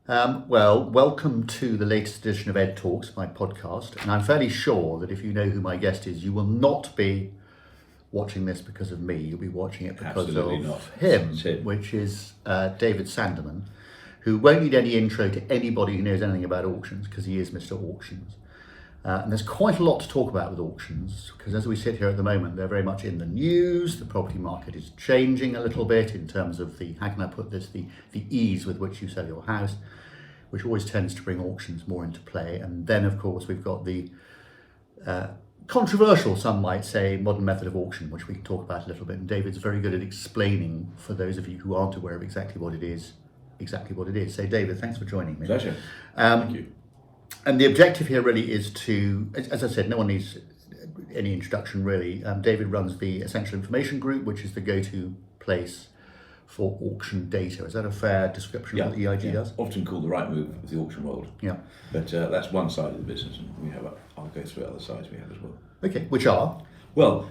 Well, welcome to the latest edition of Ed Talks, my podcast. And I'm fairly sure that if you know who my guest is, you will not be watching this because of me. You'll be watching it because Absolutely of not. him, It's him. which is David Sandeman, who won't need any intro to anybody who knows anything about auctions because he is Mr. Auctions. And there's quite a lot to talk about with auctions because as we sit here at the moment, they're very much in the news. The property market is changing a little bit in terms of how can I put this, the ease with which you sell your house, which always tends to bring auctions more into play. And then, of course, we've got the controversial, some might say, modern method of auction, which we can talk about a little bit. And David's very good at explaining, for those of you who aren't aware of exactly what it is. So, David, thanks for joining me. Pleasure. Thank you. And the objective here really is to, as I said, no one needs any introduction really. David runs the Essential Information Group, which is the go-to place for auction data. Is that a fair description of what EIG does? Often called the right move of the auction world. Yeah. But that's one side of the business, and I'll go through other sides we have as well. Okay, which are? Well,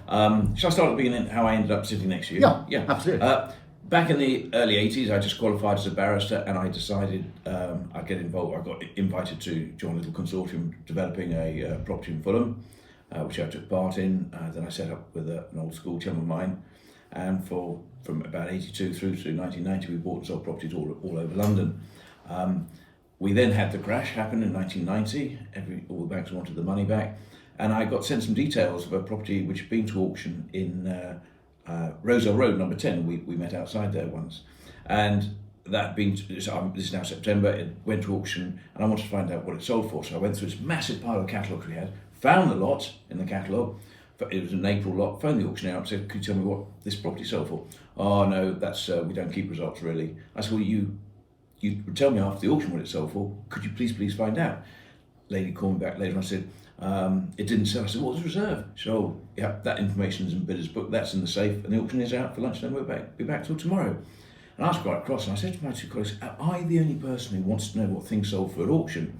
shall I start at the beginning, how I ended up sitting next to you? Yeah, absolutely. Back in the early 80s, I just qualified as a barrister, and I decided I'd get involved. I got invited to join a little consortium developing a property in Fulham, which I took part in. Then I set up with an old school chum of mine, and from about 82 through to 1990, we bought and sold properties all over London. We then had the crash happen in 1990. All the banks wanted the money back, and I got sent some details of a property which had been to auction in Roselle Road, number 10. We met outside there once, and this is now September. It went to auction, and I wanted to find out what it sold for. So I went through this massive pile of catalogues we had, found the lot in the catalogue. It was an April lot. Phoned the auctioneer up and said, "Could you tell me what this property sold for?" "Oh no, that's we don't keep results really." I said, "Well, you would tell me after the auction what it sold for. Could you please find out?" Lady called me back later and I said, "It didn't sell." I said, "What was the reserve?" She said, "Oh, yeah, that information's in bidder's book. That's in the safe, and the auctioneer's out for lunch. Then we'll be back till tomorrow." And I was quite cross, and I said to my two colleagues, "Am I the only person who wants to know what things sold for at auction?"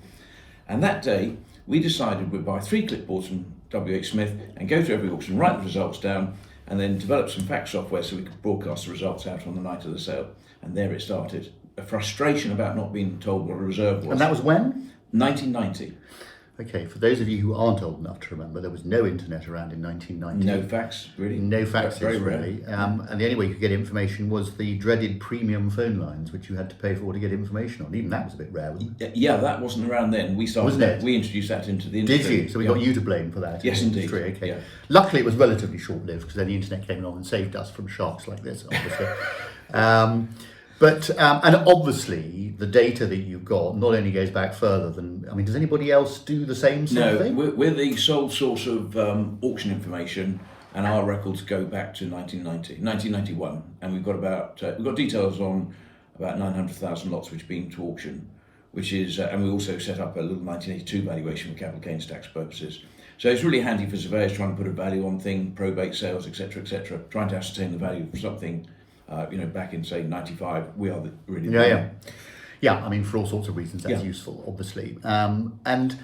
And that day, we decided we'd buy 3 clipboards from WH Smith and go to every auction, write the results down, and then develop some fax software so we could broadcast the results out on the night of the sale. And there it started. A frustration about not being told what a reserve was. And that was when? 1990. Okay, for those of you who aren't old enough to remember, there was no internet around in 1990. No fax, really. No faxes, Very rare. really. And the only way you could get information was the dreaded premium phone lines, which you had to pay for to get information on. Even that was a bit rare, wasn't it? Yeah, that wasn't around then. We started. Wasn't it? We introduced that into the industry. Did you? So we got you to blame for that. Yes, in the indeed. industry. Okay. Yeah. Luckily, it was relatively short-lived because then the internet came along and saved us from sharks like this, obviously. And obviously, the data that you've got not only goes back further than, I mean, does anybody else do the same sort of thing? No, we're the sole source of auction information, and our records go back to 1991, and we've got details on about 900,000 lots which have been to auction, which is, and we also set up a little 1982 valuation for capital gains tax purposes. So it's really handy for surveyors trying to put a value on things, probate sales, etc., trying to ascertain the value of something. Back in say 95, we are Yeah. I mean, for all sorts of reasons, that's useful, obviously. And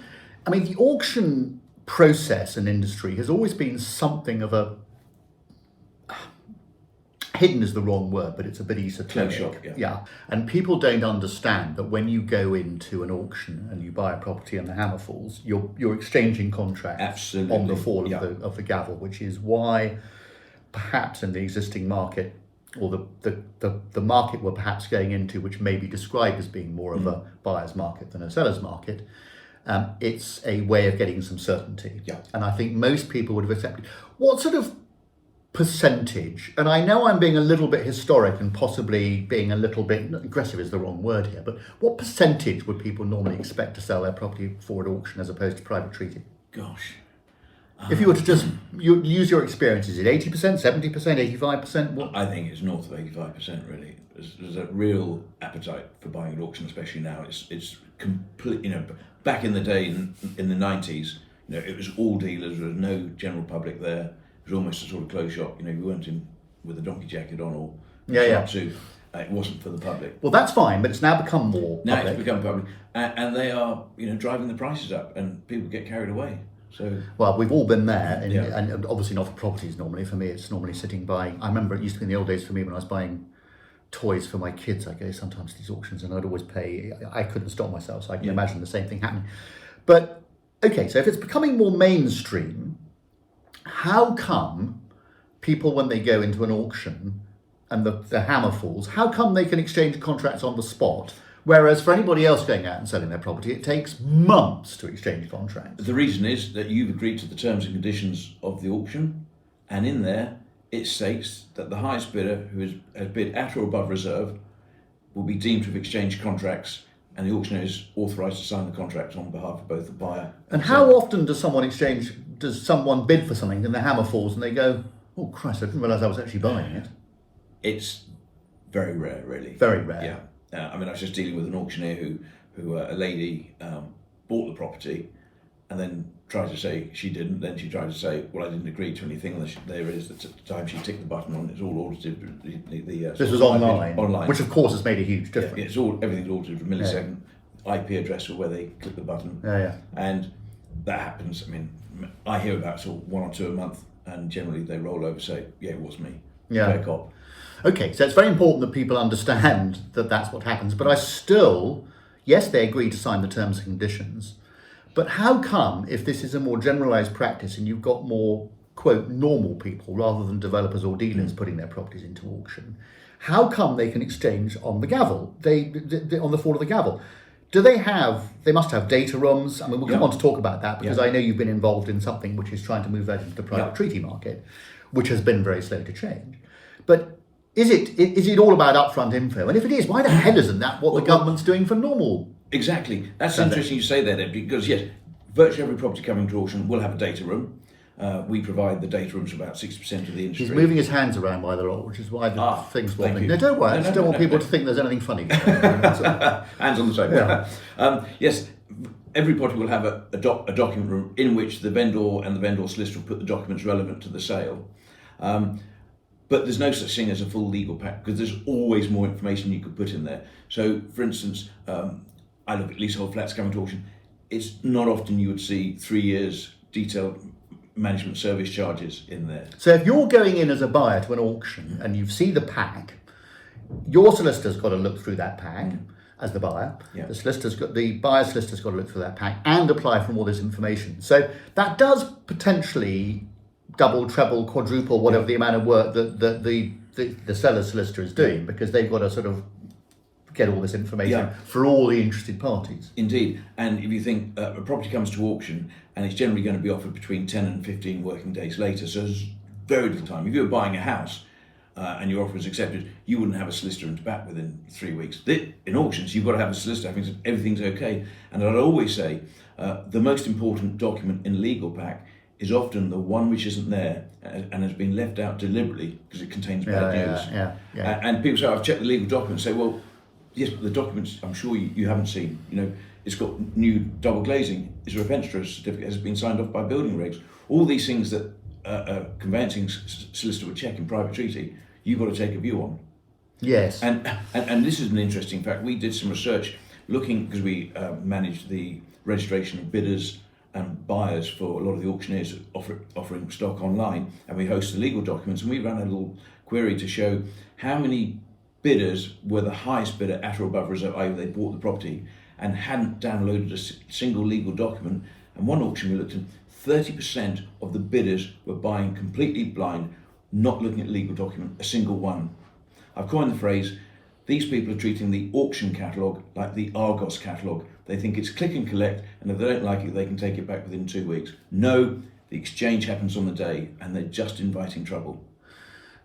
I mean, the auction process and industry has always been something of a hidden is the wrong word, but it's a bit esoteric. Close shop, yeah. And people don't understand that when you go into an auction and you buy a property and the hammer falls, you're exchanging contracts Absolutely. on the fall of the gavel, which is why perhaps in the existing market, or the market we're perhaps going into, which may be described as being more of a buyer's market than a seller's market, it's a way of getting some certainty. Yeah. And I think most people would have accepted. What sort of percentage, and I know I'm being a little bit historic and possibly being a little bit, aggressive is the wrong word here, but what percentage would people normally expect to sell their property for at auction as opposed to private treaty? Gosh. If you were to just use your experience, is it 80%, 70%, 85%? What? I think it's north of 85%. Really, there's a real appetite for buying at auction, especially now. It's complete. Back in the day, in the 90s, it was all dealers. There was no general public there. It was almost a sort of closed shop. You weren't in with a donkey jacket on or suit. It wasn't for the public. Well, that's fine, but it's now become more public. Now it's become public, and they are driving the prices up, and people get carried away. So, well, we've all been there, and obviously not for properties normally. For me, it's normally sitting buying. I remember it used to be in the old days for me when I was buying toys for my kids. I go sometimes to these auctions and I'd always pay. I couldn't stop myself, so I can imagine the same thing happening. But okay, so if it's becoming more mainstream, how come people, when they go into an auction and the hammer falls, how come they can exchange contracts on the spot? Whereas for anybody else going out and selling their property, it takes months to exchange contracts. The reason is that you've agreed to the terms and conditions of the auction, and in there it states that the highest bidder who has bid at or above reserve will be deemed to have exchanged contracts, and the auctioneer is authorised to sign the contract on behalf of both the buyer and how often does someone bid for something and the hammer falls and they go, oh Christ, I didn't realise I was actually buying it? It's very rare, really. Very rare. Yeah. I mean, I was just dealing with an auctioneer who a lady bought the property and then tried to say she didn't. Then she tried to say, well, I didn't agree to anything. And there it is. At the time she ticked the button on, it's all audited. This was online, online, which of course has made a huge difference. Yeah, everything's audited for a millisecond. IP address or where they click the button. And that happens. I mean, I hear about sort of 1 or 2 a month, and generally they roll over and say, yeah, it was me. Fair cop. Okay, so it's very important that people understand that that's what happens. But I still, yes, they agree to sign the terms and conditions. But how come, if this is a more generalised practice and you've got more, quote, normal people rather than developers or dealers putting their properties into auction, how come they can exchange on the gavel, on the fall of the gavel? They must have data rooms. I mean, we'll come on to talk about that because I know you've been involved in something which is trying to move that into the private treaty market, which has been very slow to change. But is it all about upfront info? And if it is, why the hell isn't that what the government's doing for normal? Exactly. That's interesting you say that, Ed, because yes, virtually every property coming to auction will have a data room. We provide the data rooms for about 60% of the industry. He's moving his hands around by the lot, which is why the thing's wobbling. you. No, don't worry. I just don't want people no. to think there's anything funny going on. Hands on the table. Yes, every property will have a document room in which the vendor and the vendor solicitor will put the documents relevant to the sale. But there's no such thing as a full legal pack because there's always more information you could put in there. So, for instance, I look at leasehold flats coming to auction. It's not often you would see 3 years detailed management service charges in there. So if you're going in as a buyer to an auction and you see the pack, your solicitor's got to look through that pack as the buyer. Yeah. The buyer's solicitor's got to look through that pack and apply for all this information. So that does potentially double, treble, quadruple, whatever the amount of work that the seller's solicitor is doing, because they've got to sort of get all this information for all the interested parties. Indeed. And if you think a property comes to auction and it's generally going to be offered between 10 and 15 working days later, so there's very little time. If you're buying a house and your offer is accepted, you wouldn't have a solicitor into back within 3 weeks. In auctions, you've got to have a solicitor having said everything's okay. And I'd always say the most important document in a legal pack is often the one which isn't there and has been left out deliberately because it contains bad news. And people say, I've checked the legal documents, say, well, yes, but the documents I'm sure you haven't seen. You know, it's got new double glazing. Is there a fenster certificate? Has it been signed off by building regs? All these things that a conveyancing solicitor would check in private treaty, you've got to take a view on. Yes. And this is an interesting fact. We did some research looking, because we managed the registration of bidders and buyers for a lot of the auctioneers offering stock online, and we host the legal documents, and we ran a little query to show how many bidders were the highest bidder at or above reserve, i.e. they bought the property and hadn't downloaded a single legal document. And one auction we looked at, 30% of the bidders were buying completely blind, not looking at legal document, a single one. I've coined the phrase, these people are treating the auction catalogue like the Argos catalogue. They think it's click and collect, and if they don't like it, they can take it back within 2 weeks. No, the exchange happens on the day, and they're just inviting trouble.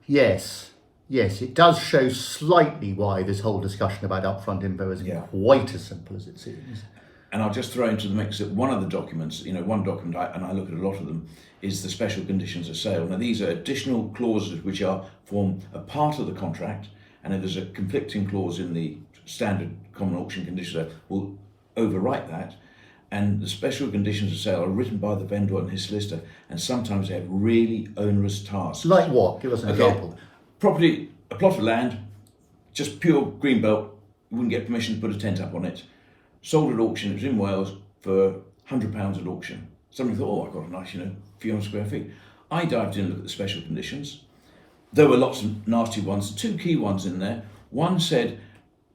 Yes, it does show slightly why this whole discussion about upfront info isn't quite as simple as it seems. And I'll just throw into the mix that one of the documents, one document, and I look at a lot of them, is the special conditions of sale. Now, these are additional clauses which form a part of the contract, and if there's a conflicting clause in the standard common auction conditions, will overwrite that. And the special conditions of sale are written by the vendor and his solicitor, and sometimes they have really onerous tasks. Like what? Give us an example. Property, a plot of land, just pure green belt, you wouldn't get permission to put a tent up on it. Sold at auction, it was in Wales for £100 at auction. Somebody thought, oh, I've got a nice, few hundred square feet. I dived in and looked at the special conditions. There were lots of nasty ones, 2 key ones in there. One said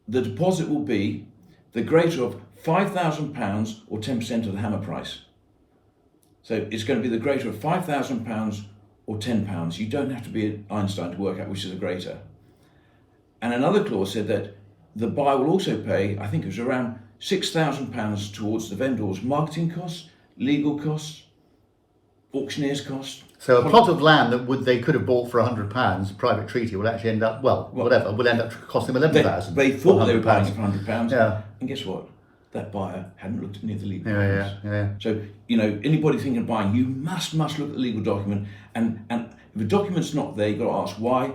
the deposit will be the greater of £5,000 or 10% of the hammer price. So it's going to be the greater of £5,000 or £10. You don't have to be Einstein to work out which is the greater. And another clause said that the buyer will also pay, I think it was around £6,000 towards the vendor's marketing costs, legal costs, auctioneer's costs. So a plot of land that they could have bought for £100, private treaty, will actually end up, will end up costing them £11,000. They thought they were buying it for £100. Yeah. And guess what? That buyer hadn't looked at any of the legal documents. Yeah. So, anybody thinking of buying, you must look at the legal document. And if the document's not there, you've got to ask why.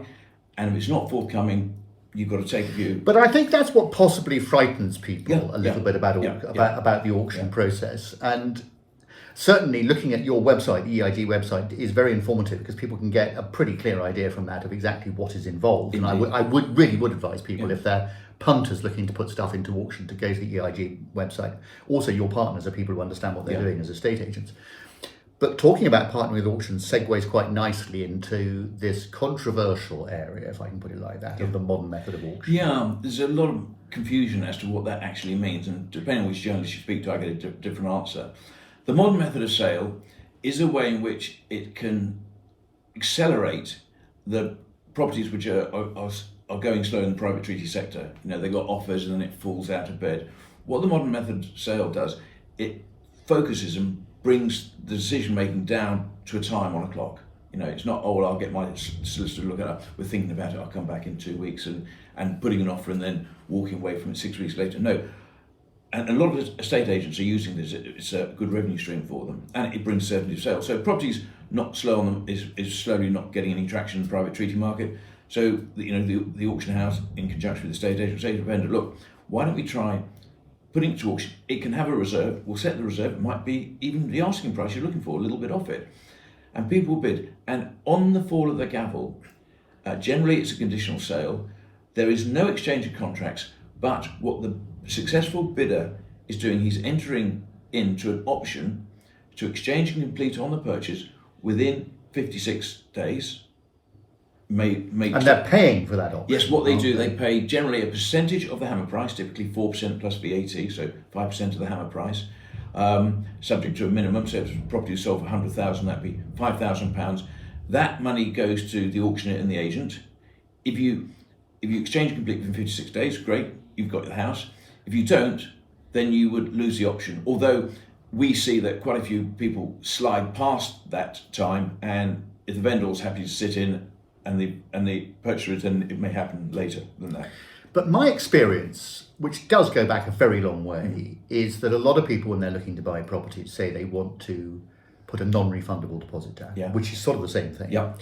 And if it's not forthcoming, you've got to take a view. But I think that's what possibly frightens people a little bit about the auction process. And certainly looking at your website, the EIG website, is very informative because people can get a pretty clear idea from that of exactly what is involved. Indeed. And I would advise people if they're punters looking to put stuff into auction to go to the EIG website. Also, your partners are people who understand what they're doing as estate agents. But talking about partnering with auctions segues quite nicely into this controversial area, if I can put it like that, of the modern method of auction. Yeah, there's a lot of confusion as to what that actually means, and depending on which journalist you speak to, I get a different answer. The modern method of sale is a way in which it can accelerate the properties which are going slow in the private treaty sector. They got offers and then it falls out of bed. What the modern method of sale does, it focuses and brings the decision making down to a time on a clock. It's not, I'll get my solicitor to look at it. We're thinking about it. I'll come back in 2 weeks and putting an offer and then walking away from it 6 weeks later. No. And a lot of estate agents are using this. It's a good revenue stream for them, and it brings certainty of sale. So properties not slow on them is slowly not getting any traction in the private treaty market. So the auction house, in conjunction with the estate agent, say to the vendor, look, why don't we try putting it to auction? It can have a reserve. We'll set the reserve. It might be even the asking price you're looking for, a little bit off it, and people will bid. And on the fall of the gavel, generally it's a conditional sale. There is no exchange of contracts, but what the successful bidder is doing, he's entering into an option to exchange and complete on the purchase within 56 days. And they're paying for that option. Yes, what they do, they pay generally a percentage of the hammer price, typically 4% plus VAT, so 5% of the hammer price, subject to a minimum. So if the property is sold for £100,000, that'd be £5,000. That money goes to the auctioneer and the agent. If you exchange and complete within 56 days, great, you've got the house. If you don't, then you would lose the option. Although we see that quite a few people slide past that time, and if the vendor is happy to sit in and the purchaser is, then it may happen later than that. But my experience, which does go back a very long way, is that a lot of people, when they're looking to buy properties, say they want to put a non-refundable deposit down, which is sort of the same thing. Yeah.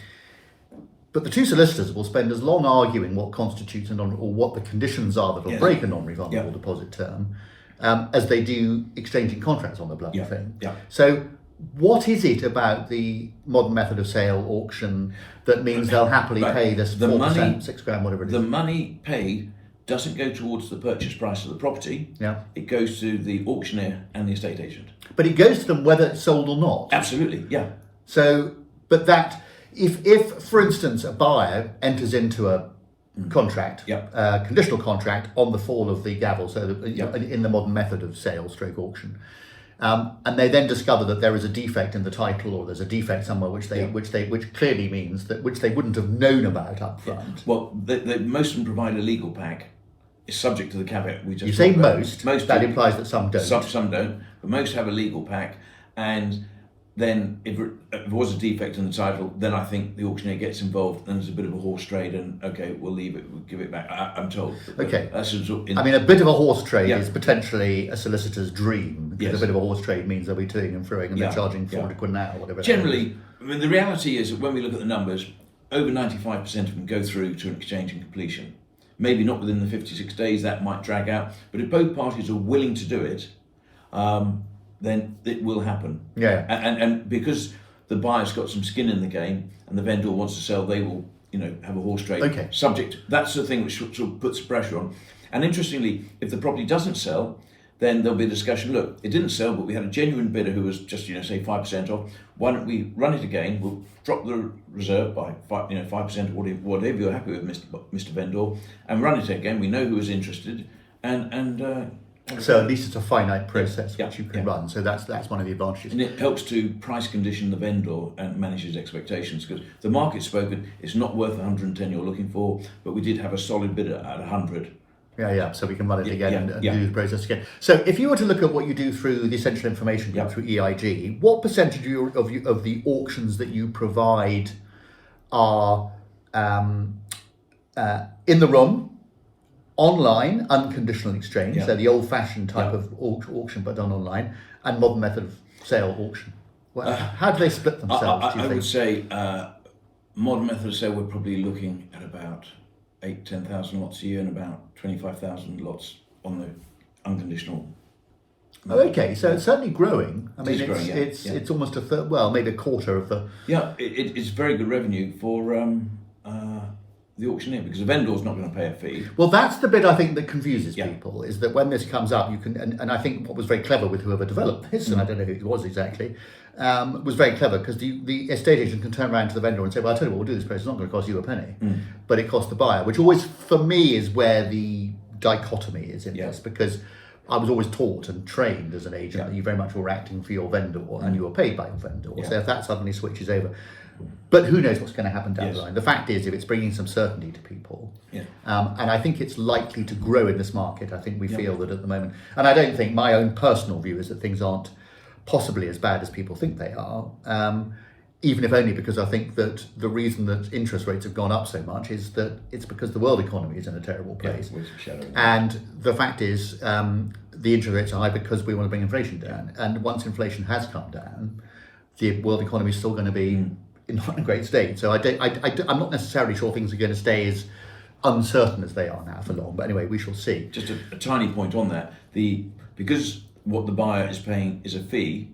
But the two solicitors will spend as long arguing what constitutes or what the conditions are that will break a non-refundable deposit term, as they do exchanging contracts on the bloody thing. Yeah. So what is it about the modern method of sale auction that means they'll happily pay this 4%, money, £6,000, whatever it is? The money paid doesn't go towards the purchase price of the property. Yeah. It goes to the auctioneer and the estate agent. But it goes to them whether it's sold or not. Absolutely, yeah. So, but that, if for instance, a buyer enters into a contract, conditional contract on the fall of the gavel, so that, in the modern method of sale stroke auction, and they then discover that there is a defect in the title, or there's a defect somewhere which clearly means that which they wouldn't have known about up front. Well, most of them provide a legal pack. It's subject to the caveat we just. You say most. Most that implies that some don't. Some don't, but most have a legal pack, and then if it was a defect in the title, then I think the auctioneer gets involved, and there's a bit of a horse trade, and okay, we'll leave it, we'll give it back. I'm told. Okay. I mean, a bit of a horse trade is potentially a solicitor's dream, because a bit of a horse trade means they'll be toing and throwing, and they're charging 400 quid an hour, whatever. Generally, I mean, the reality is that when we look at the numbers, over 95% of them go through to an exchange and completion. Maybe not within the 56 days, that might drag out, but if both parties are willing to do it, then it will happen. Yeah. And because the buyer's got some skin in the game and the vendor wants to sell, they will, have a horse trade. Okay. Subject. That's the thing which sort of puts pressure on. And interestingly, if the property doesn't sell, then there'll be a discussion. Look, it didn't sell, but we had a genuine bidder who was just, say 5% off. Why don't we run it again? We'll drop the reserve by 5% or whatever you're happy with, Mr. Vendor, and run it again. We know who is interested, and so at least it's a finite process which you can run. So that's one of the advantages. And it helps to price condition the vendor and manage his expectations, because the market's spoken. It's not worth 110 you're looking for, but we did have a solid bidder at 100. Yeah. So we can run it again and do the process again. So if you were to look at what you do through the Essential Information Group through EIG, what percentage of the auctions that you provide are in the room, online, unconditional exchange, so the old-fashioned type of auction but done online, and modern method of sale auction? Well, how do they split themselves, do you think? I would say modern method of sale, we're probably looking at about 10,000 lots a year and about 25,000 lots on the unconditional. Okay, so it's certainly growing. I mean, it's almost a third, well, maybe a quarter of the. Yeah, it's very good revenue for the auctioneer, because the vendor's not going to pay a fee. Well, that's the bit I think that confuses people, is that when this comes up, you can, and I think what was very clever with whoever developed this, and I don't know who it was exactly, was very clever, because the estate agent can turn around to the vendor and say, well, I'll tell you what, we'll do this price, it's not going to cost you a penny, but it costs the buyer, which always, for me, is where the dichotomy is in this, because I was always taught and trained as an agent that you very much were acting for your vendor, and you were paid by your vendor. So if that suddenly switches over, but who knows what's going to happen down the line. The fact is, if it's bringing some certainty to people, and I think it's likely to grow in this market. I think we feel that at the moment, and I don't think, my own personal view is that things aren't possibly as bad as people think they are, even if only because I think that the reason that interest rates have gone up so much is that it's because the world economy is in a terrible place. And the fact is, the interest rates are high because we want to bring inflation down. And once inflation has come down, the world economy is still going to be not in a great state. So I'm not necessarily sure things are going to stay as uncertain as they are now for long. But anyway, we shall see. Just a tiny point on that. Because what the buyer is paying is a fee,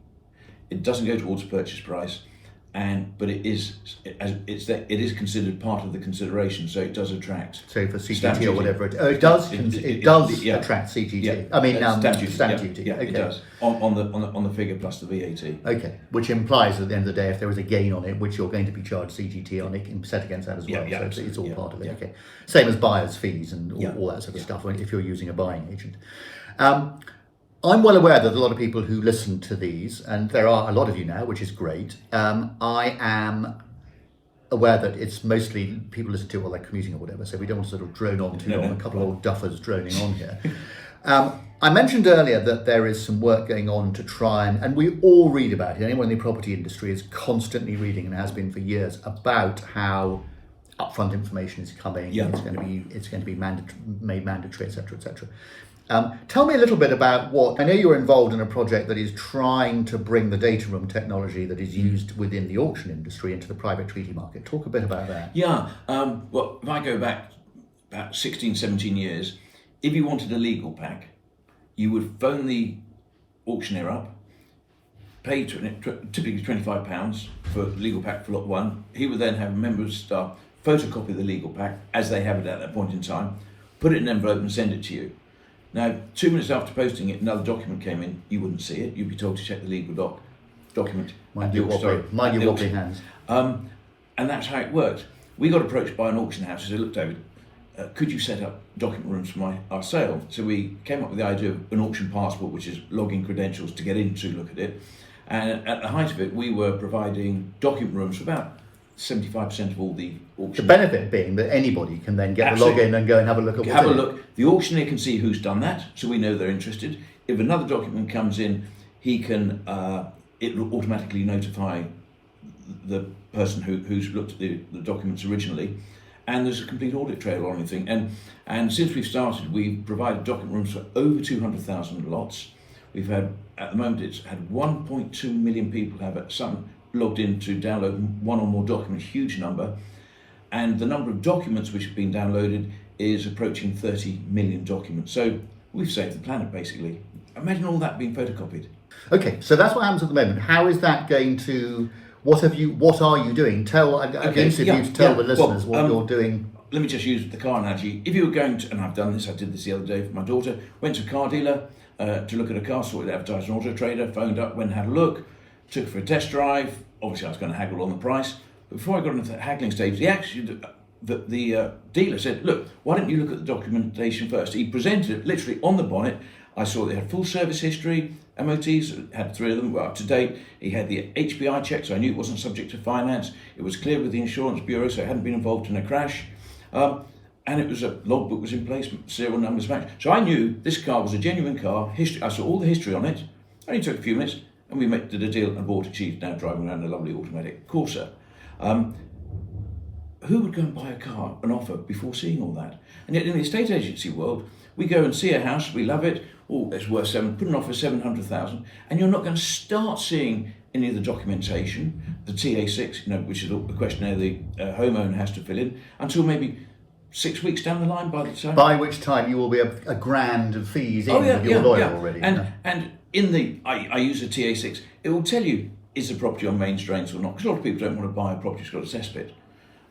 it doesn't go towards purchase price, but it is considered part of the consideration, so it does attract. So for CGT or whatever it does attract CGT. Yeah. I mean stamp duty. Yeah, okay. It does on the figure plus the VAT. Okay, which implies that at the end of the day, if there is a gain on it, which you're going to be charged CGT on, it can set against that as well. So it's all part of it. Okay, same as buyers' fees and all that sort of stuff. If you're using a buying agent. I'm well aware that a lot of people who listen to these, and there are a lot of you now, which is great. I am aware that it's mostly people listen to it while they're commuting or whatever, so we don't want to sort of drone on too long, a couple of old duffers droning on here. I mentioned earlier that there is some work going on to try and we all read about it. Anyone in the property industry is constantly reading, and has been for years, about how upfront information is coming. It's going to be made mandatory, etc., etc. Tell me a little bit about what, I know you're involved in a project that is trying to bring the data room technology that is used within the auction industry into the private treaty market. Talk a bit about that. Yeah, well, if I go back about 16, 17 years, if you wanted a legal pack, you would phone the auctioneer up, pay typically £25 for the legal pack for lot one. He would then have a member of staff photocopy the legal pack as they have it at that point in time, put it in an envelope and send it to you. Now, 2 minutes after posting it, another document came in. You wouldn't see it. You'd be told to check the legal document. Mind your wobbly hands. And that's how it worked. We got approached by an auction house who said, look, David, could you set up document rooms for our sale? So we came up with the idea of an auction passport, which is login credentials to get in to look at it. And at the height of it, we were providing document rooms for about 75% of all the auctions. The benefit being that anybody can then get the login and go and have a look at what's in it. The auctioneer can see who's done that, so we know they're interested. If another document comes in, he can it will automatically notify the person who's looked at the documents originally, and there's a complete audit trail on anything. And since we've started, we've provided document rooms for over 200,000 lots. We've had, at the moment, it's had 1.2 million people have some logged in to download one or more documents, huge number, and the number of documents which have been downloaded is approaching 30 million documents. So we've saved the planet, basically. Imagine all that being photocopied. Okay, so that's what happens at the moment. How is that going to? What are you doing? Tell the listeners what you're doing. Let me just use the car analogy. If you were going to, and I've done this, I did this the other day for my daughter, went to a car dealer, to look at a car, saw it advertised on Auto Trader, phoned up, went and had a look, took it for a test drive. Obviously, I was going to haggle on the price. But before I got into the haggling stage, the dealer said, look, why don't you look at the documentation first? He presented it literally on the bonnet. I saw they had full service history, MOTs, had 3 of them, were up to date. He had the HPI check, so I knew it wasn't subject to finance. It was clear with the insurance bureau, so it hadn't been involved in a crash. And it was a logbook was in place, serial numbers matched. So I knew this car was a genuine car. History, I saw all the history on it. Only took a few minutes, and we did a deal and bought it. She's now driving around a lovely automatic Corsa. Who would go and buy a car, an offer, before seeing all that? And yet in the estate agency world, we go and see a house, we love it, oh, it's worth put an offer of 700,000, and you're not going to start seeing any of the documentation, the TA6, which is the questionnaire the homeowner has to fill in, until maybe 6 weeks down the line by the time. By which time you will be a grand of fees in with your lawyer already. And in the, I use the TA6, it will tell you, is the property on main drains or not? Because a lot of people don't want to buy a property that's got a cesspit.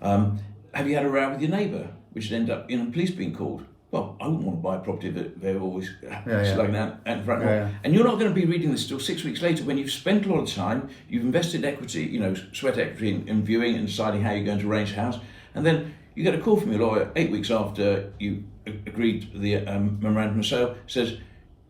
Have you had a row with your neighbour, which would end up in police being called? Well, I wouldn't want to buy a property that they're always slugging out the front door. And you're not going to be reading this till 6 weeks later when you've spent a lot of time, you've invested equity, sweat equity in viewing and deciding how you're going to arrange the house, and then you get a call from your lawyer 8 weeks after you agreed the memorandum of sale, says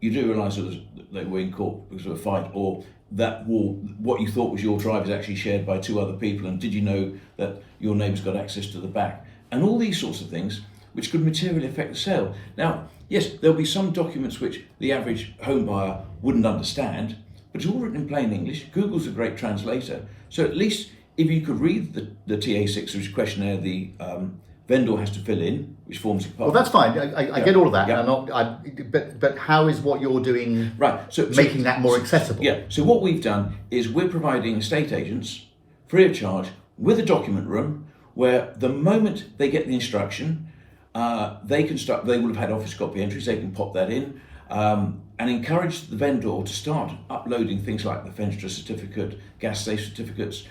you do realise that they were in court because of a fight, or that what you thought was your drive is actually shared by 2 other people, and did you know that your neighbour's got access to the back? And all these sorts of things which could materially affect the sale. Now, yes, there'll be some documents which the average home buyer wouldn't understand, but it's all written in plain English. Google's a great translator. So at least if you could read the TA6, which questionnaire the vendor has to fill in, which forms a part. Well, that's fine. I get all of that. Yeah. But how is what you're doing making that more accessible? Yeah. So what we've done is we're providing estate agents free of charge with a document room where the moment they get the instruction, they can start. They will have had office copy entries. They can pop that in and encourage the vendor to start uploading things like the Fenstra certificate, gas safe certificates,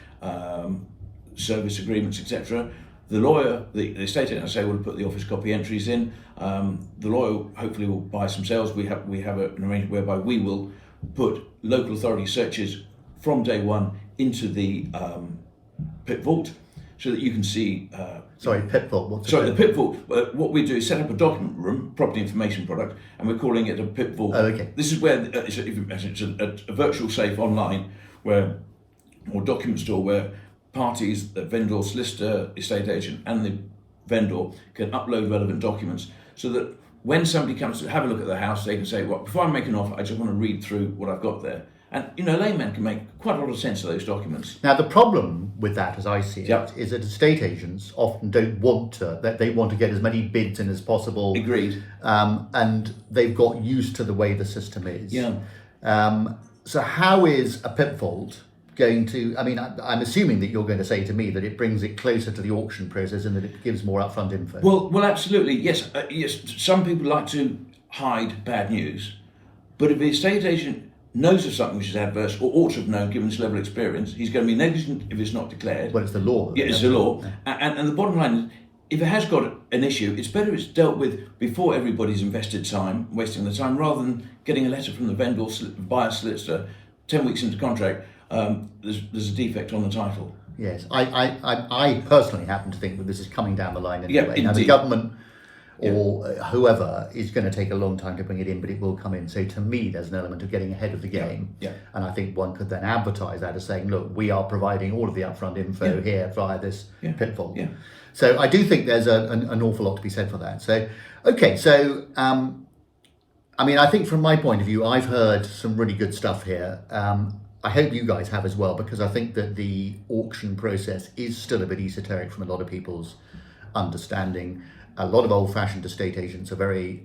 service agreements, etc. The lawyer, the estate agent, I say, will put the office copy entries in. The lawyer hopefully will buy some sales. We have an arrangement whereby we will put local authority searches from day one into the PIP vault, so that you can see. PIP vault. The PIP vault. What we do is set up a document room, property information product, and we're calling it a PIP vault. Oh, okay. This is where it's a virtual safe online, or document store where parties, the vendor, solicitor, estate agent, and the vendor can upload relevant documents, so that when somebody comes to have a look at the house, they can say, well, before I make an offer, I just want to read through what I've got there. And, a layman can make quite a lot of sense of those documents. Now, the problem with that, as I see it, is that estate agents often don't want to, that they want to get as many bids in as possible. Agreed. And they've got used to the way the system is. Yeah. So how is a PIP vault going to, I'm assuming that you're going to say to me that it brings it closer to the auction process and that it gives more upfront info. Well, absolutely, yes. Yes, some people like to hide bad news, but if the estate agent knows of something which is adverse, or ought to have known given his level of experience, he's going to be negligent if it's not declared. Well, it's the law. Yeah, it's the law. Yeah. And the bottom line is, if it has got an issue, it's better it's dealt with before everybody's invested time, wasting the time, rather than getting a letter from the vendor, buyer solicitor, 10 weeks into contract, there's a defect on the title. Yes, I personally happen to think that this is coming down the line anyway. Yeah, now, the government or whoever is going to take a long time to bring it in, but it will come in. So to me, there's an element of getting ahead of the game. Yeah. And I think one could then advertise that as saying, look, we are providing all of the upfront info here via this PIP vault. Yeah. So I do think there's an awful lot to be said for that. So, okay, so I think from my point of view, I've heard some really good stuff here. I hope you guys have as well, because I think that the auction process is still a bit esoteric from a lot of people's understanding. A lot of old-fashioned estate agents are very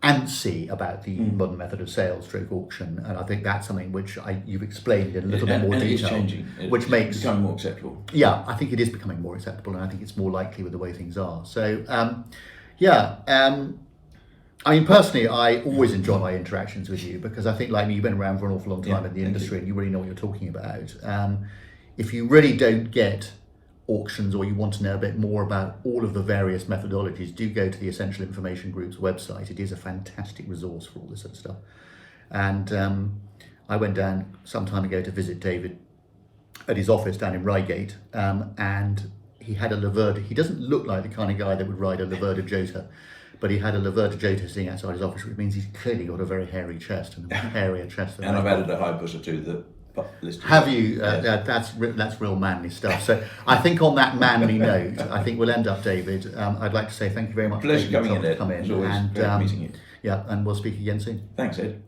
antsy about the modern method of sales stroke auction, and I think that's something which you've explained in a little bit more detail. It's changing. Which makes it becoming more acceptable. Yeah, I think it is becoming more acceptable, and I think it's more likely with the way things are. So, personally, I always enjoy my interactions with you, because I think, like me, you've been around for an awful long time in the industry, and you really know what you're talking about. If you really don't get auctions, or you want to know a bit more about all of the various methodologies, do go to the Essential Information Group's website. It is a fantastic resource for all this sort of stuff. And I went down some time ago to visit David at his office down in Reigate, and he had a Laverda. He doesn't look like the kind of guy that would ride a Laverda Jota, but he had a Laverda Jota sitting outside his office, which means he's clearly got a very hairy chest, and a hairier chest than And I've I've got. added a high pusher to the list. Have you? Yes. That's real manly stuff. So I think on that manly note, I think we'll end up, David. I'd like to say thank you very much. Pleasure for taking the coming in, time Ed. to It's always great meeting you. Yeah, and we'll speak again soon. Thanks, Ed.